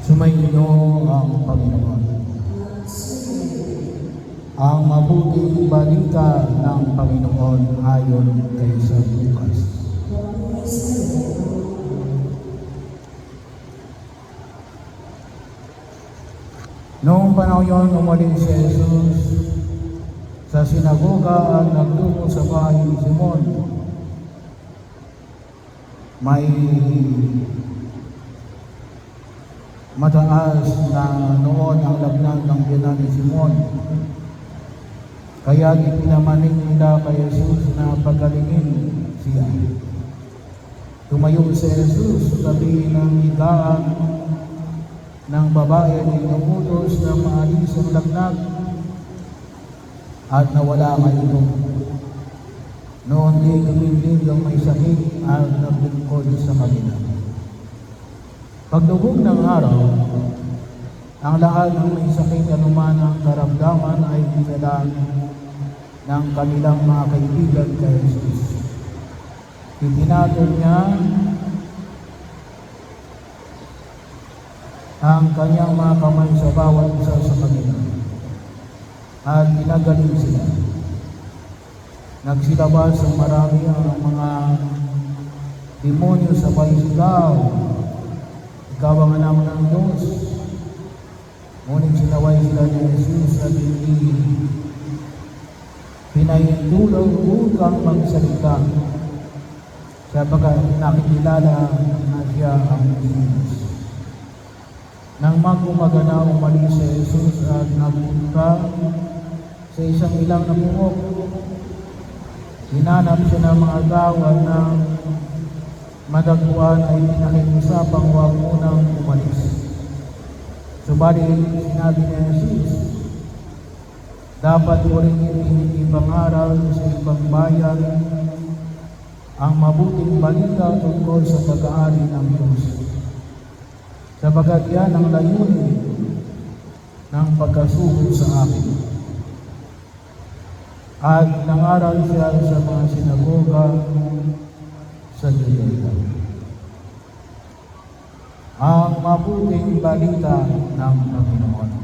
Sumainyo ang Panginoon. Ang mabuting balita ng Panginoon ayon kay San Lucas. Noong panahon yon, umalis si Jesus sa sinagoga at nagtungo sa bahay ni Simon. May mataas na noon ang lagnat ng biyanan ni Simon. Kaya ipinamaning nila kay Jesus na pagalingin siya. Tumayo si Jesus sa tabi ng higaan ng babae na inuutos na maalis ang lagnat at nawala nga ito. Noon din lumilid ang may sakit at naglingkod sa kanila. Pagdugong ng araw, ang lahat ng may sakit anuman ang karamdaman ay dinala ng kanilang mga kaibigan kay Jesus. Ibinatol niya ang kanyang mga kamay sa bawat isa sa kanila at ginagaling sila. Nagsilabas ang marami ang mga demonyo sa sigaw, "Ikaw ang anak ng Diyos." Ngunit sinaway sila ni Jesus at hindi pinahintulong upang magsalita sapagkat nakikilala na siya ang Diyos. Nang mag-umaga na, umalis si Jesus at nagpunta sa isang ilang na bundok. Hinanap siya ng mga tao at nang madagpuan ay pinakiusapang huwag munang umalis. Subalit sinabi ni Jesus, dapat mo rin ipangaral sa ibang bayan ang mabuting balita tungkol sa pag-aari ng Diyos. Sabagat yan ang layunin ng pagkasugo sa akin. At nangaral siya sa mga sinagoga sa Judea. Ang mabuting balita ng Panginoon.